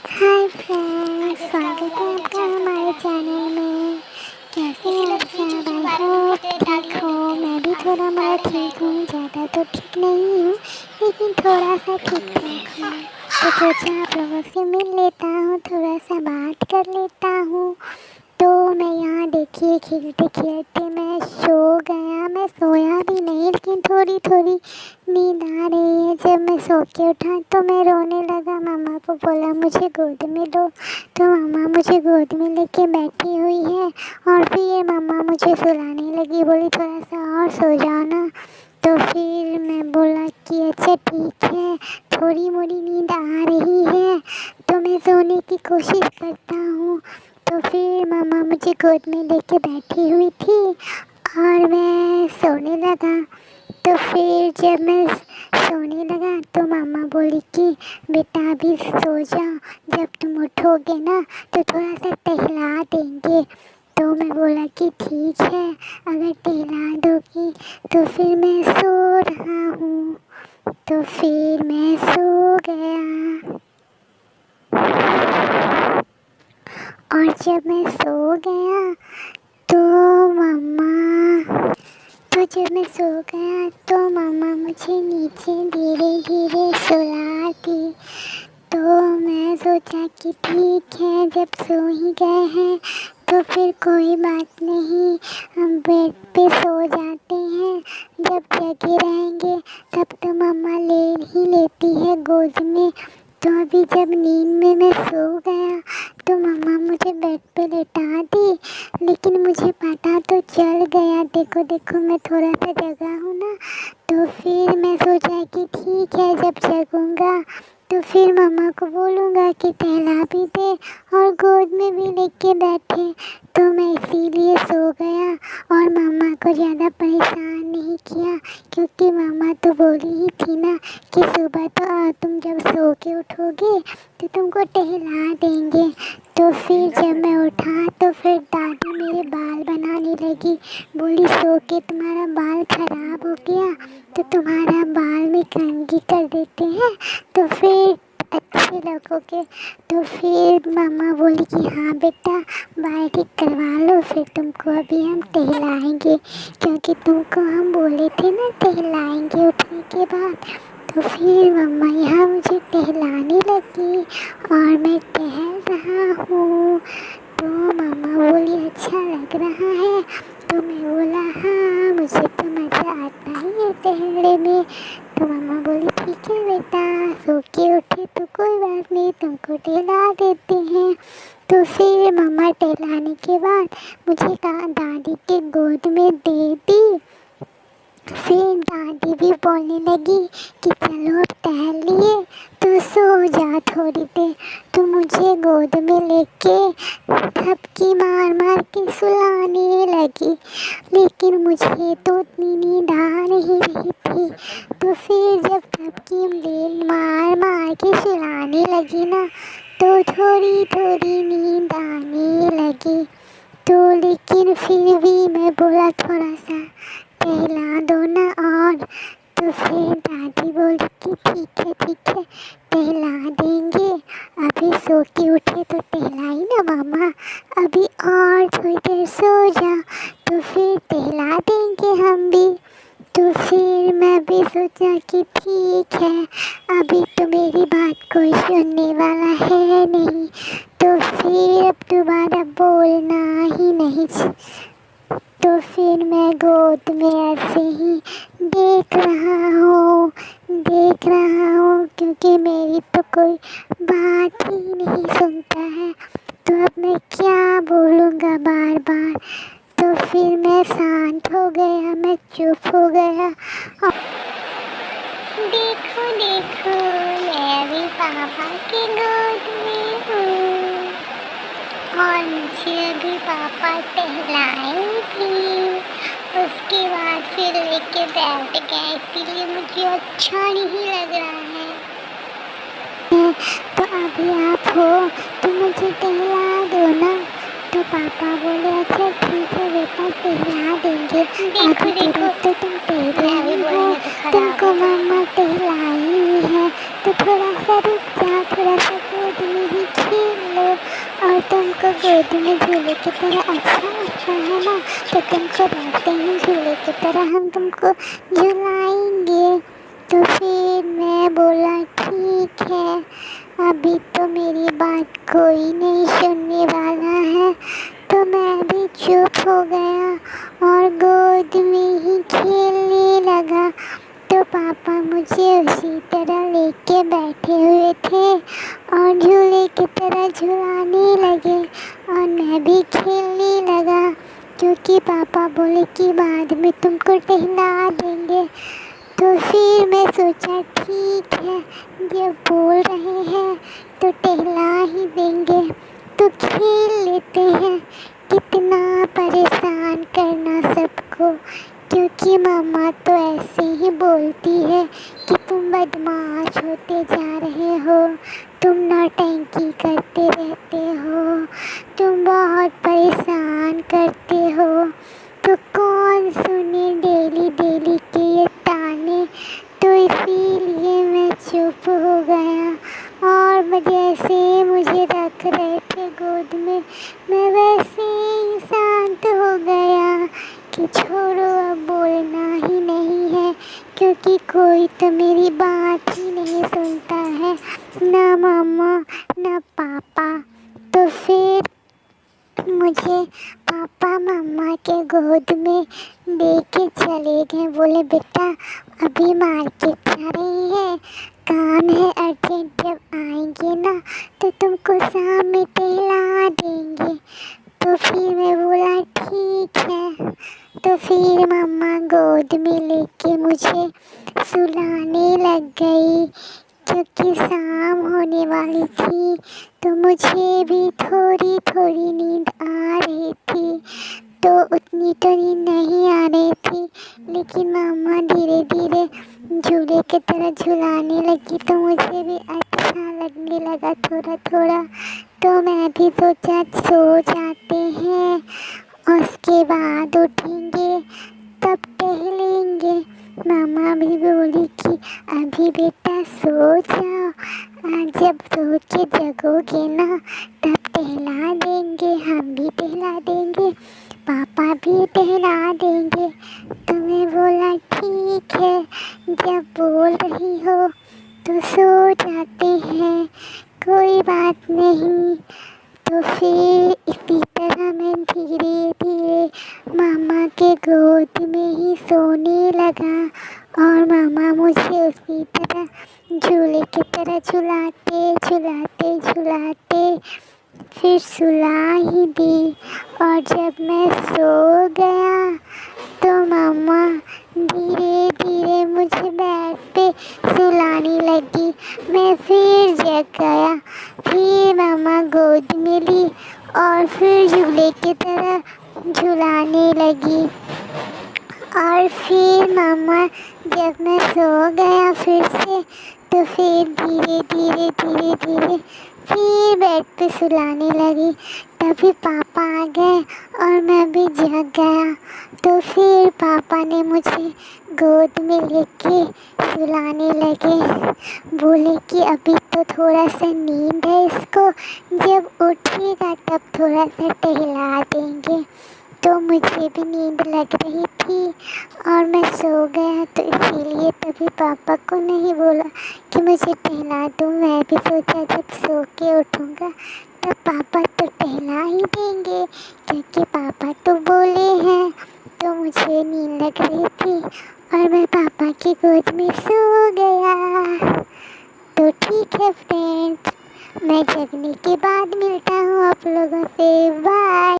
Hi friends, स्वागत है आपका हमारे चैनल में। कैसे हैं आप सब? आई होप ठीक हो। मैं भी थोड़ा मोड़ा ठीक हूँ, ज़्यादा तो ठीक नहीं हूँ लेकिन थोड़ा सा ठीक ठाक हूँ। तो सोचा आप लोगों से मिल लेता हूँ, थोड़ा सा बात कर लेता हूँ। तो मैं यहाँ देखिए खेलते खेलते मैं सो गया। मैं सोया भी नहीं लेकिन थोड़ी थोड़ी नींद आ रही है। जब मैं सो के उठा तो मैं रोने लगा। मम्मा को बोला मुझे गोद में लो, तो मम्मा मुझे गोद में लेके बैठी हुई है। और फिर मम्मा मुझे सुलाने लगी, बोली थोड़ा सा और सो जाओ ना। तो फिर मैं बोला कि अच्छा ठीक है, थोड़ी मोड़ी नींद आ रही है तो मैं सोने की कोशिश करता हूँ। तो फिर मम्मा मुझे गोद में लेके बैठी हुई थी और मैं सोने लगा। तो फिर जब मैं सोने लगा तो मम्मा बोली कि बेटा अभी सो जाओ, जब तुम उठोगे ना तो थोड़ा सा टहला देंगे। तो मैं बोला कि ठीक है, अगर टहला दोगी तो फिर मैं सो रहा हूँ। तो फिर मैं सो गया। और जब मैं सो गया तो मम्मा जब मैं सो गया तो मम्मा मुझे नीचे धीरे धीरे सुला दी। तो मैं सोचा कि ठीक है, जब सो ही गए हैं तो फिर कोई बात नहीं, हम बेड पे सो जाते हैं। जब जगे रहेंगे तब तो मम्मा ले ही लेती है गोद में। तो अभी जब नींद में मैं सो गया तो मम्मा मुझे बेड पे लेटा दी, लेकिन मुझे पता तो चल गया। देखो देखो मैं थोड़ा सा जगा हूँ ना। तो फिर मैं सोचा कि ठीक है, जब जगूँगा तो फिर मम्मा को बोलूँगा कि टहला भी दे और गोद में भी लेके बैठे। तो मैं इसीलिए सो गया और मम्मा को ज़्यादा परेशान नहीं किया, क्योंकि मम्मा तो बोली ही थी ना कि सुबह तो तुम जब सो के उठोगे तो तुमको टहला देंगे। तो फिर जब मैं उठा तो फिर दादी मेरे बाल बनाने लगी, बोली सो के तुम्हारा बाल खराब हो गया तो तुम्हारा बाल में कंघी कर देते हैं तो फिर अच्छे लगोगे। तो फिर मम्मा बोली कि हाँ बेटा, बाल ठीक करवा लो, फिर तुमको अभी हम टहलाएंगे, क्योंकि तुमको हम बोले थे ना टहलाएंगे उठने के बाद। तो फिर मम्मा यहाँ मुझे टहलाने लगी और मैं टहल रहा हूँ। तो मम्मा बोली अच्छा लग रहा है। तो मैं बोला हाँ, मुझे तो मज़ा आता ही है टहलने में। तो मम्मा बोली ठीक है बेटा, सो के उठे तो कोई बात नहीं, तुमको टहला देते हैं। तो फिर मम्मा टहलाने के बाद मुझे दादी के गोद में दे दी। फिर दादी भी बोलने लगी कि चलो अब टहल लिए तो सो जा थोड़ी देर। तो मुझे गोद में लेके थपकी मार मार के सुलाने लगी, लेकिन मुझे तो उतनी नींद आ नहीं रही थी। तो फिर जब थपकी मार मार के सुलाने लगी ना तो थोड़ी थोड़ी नींद आने लगी। तो लेकिन फिर भी मैं बोला थोड़ा सा टहला दो ना। और तो फिर दादी बोली कि ठीक है टहला देंगे, अभी सो के उठे तो टहलाई ना मम्मा, अभी और थोड़ी देर सो जा तो फिर टहला देंगे हम भी। तो फिर मैं भी सोचा कि ठीक है, अभी तो मेरी बात कोई सुनने वाला है नहीं, तो फिर अब दोबारा बोलना ही नहीं। तो फिर मैं गोद में ऐसे ही देख रहा हूँ, क्योंकि मेरी तो कोई बात ही नहीं सुनता है। तो अब मैं क्या बोलूँगा बार बार। तो फिर मैं शांत हो गया, मैं चुप हो गया। और देखो देखो, मैं भी पापा के गोद में हूँ और मुझे अभी पापा टहलाए भी। उसके बाद फिर लेके बैठ गए, इसीलिए मुझे अच्छा नहीं लग रहा है। तो अभी आप हो तो मुझे टहला दो ना। तो पापा बोले अच्छा ठीक है बेटा, टहला देंगे। अभी देखो तो तुम टहलाई हो, तुमको मम्मा टहलाई है तो थोड़ा सा रुक जा, थोड़ा सा गोद में ही तुमको गोद में झूले की तरह अच्छा लगता है ना, तो तुमको रहते हैं झूले की तरह हम तुमको झुलाएंगे। तो फिर मैं बोला ठीक है, अभी तो मेरी बात कोई नहीं सुनने वाला है, तो मैं भी चुप हो गया और गोद में ही खेलने लगा। तो पापा मुझे उसी तरह लेके बैठे हुए थे और झूले की तरह झुलाने लगे और मैं भी खेलने लगा, क्योंकि पापा बोले कि बाद में तुमको टहला देंगे। तो फिर मैं सोचा ठीक है, जब बोल रहे हैं तो टहला ही देंगे, तो खेल लेते हैं। कितना परेशान करना सबको, क्योंकि मम्मा तो ऐसे ही बोलती है कि तुम बदमाश होते जा रहे हो, तुम नौटंकी करते रहते हो, तुम बहुत परेशान करते हो। तो कौन सुने डेली डेली के ये ताने, तो इसीलिए मैं चुप हो गया। और जैसे मुझे रख रहे थे गोद में, मैं वैसे ही शांत हो गया कि छोड़ो अब बोलना ही नहीं है, क्योंकि कोई तो मेरी बात ही नहीं सुनता है, ना मम्मा ना पापा। तो फिर मुझे पापा मम्मा के गोद में दे के चले गए, बोले बेटा अभी मार्केट जा रही है, काम है अर्जेंट, जब आएंगे ना तो तुमको शाम में टहला देंगे। तो फिर मैं बोला ठीक है। तो फिर मम्मा गोद में लेके मुझे सुलाने लग गई, क्योंकि शाम होने वाली थी, तो मुझे भी थोड़ी थोड़ी नींद आ रही थी। तो उतनी तो नींद नहीं आ रही थी, लेकिन मम्मा धीरे धीरे झूले की तरह झुलाने लगी, तो मुझे भी अच्छा लगने लगा थोड़ा थोड़ा। तो मैं भी सोचा सो जाते हैं, उसके बाद उठेंगे तब टहलेंगे। मामा भी बोली कि अभी बेटा सो जाओ, जब सो के जगोगे ना तब टहला देंगे, हम भी टहला देंगे, पापा भी टहला देंगे। तो मैं बोला ठीक है, जब बोल रही हो तो सो जाते हैं, कोई बात नहीं। तो फिर इसी तरह मैं धीरे धीरे मामा के गोद में ही सोने लगा और मामा मुझे उसी तरह झूले की तरह झुलाते झुलाते झुलाते फिर सुला ही दी। और जब मैं सो गया तो मामा धीरे धीरे मुझे बेड पे सुलाने लगी, मैं फिर जग गया। फिर मामा गोद में ली और फिर झूले की तरह झुलाने लगी। और फिर मामा जब मैं सो गया फिर से, तो फिर धीरे धीरे धीरे धीरे फिर बेड पे सुलाने लगी। तभी पापा आ गए और मैं भी जग गया। तो फिर पापा ने मुझे गोद में लेके सुलाने लगे, बोले कि अभी तो थोड़ा सा नींद है इसको, जब उठेगा तब थोड़ा सा टहला देंगे। तो मुझे भी नींद लग रही थी और मैं सो गया, तो इसीलिए तभी पापा को नहीं बोला कि मुझे टहला दो। मैं भी सोचा जब सो के उठूँगा तब पापा तो टहला ही देंगे, क्योंकि पापा तो बोले हैं। तो मुझे नींद लग रही थी और मैं पापा की गोद में सो गया। तो ठीक है फ्रेंड्स, मैं जगने के बाद मिलता हूँ आप लोगों से, बाय।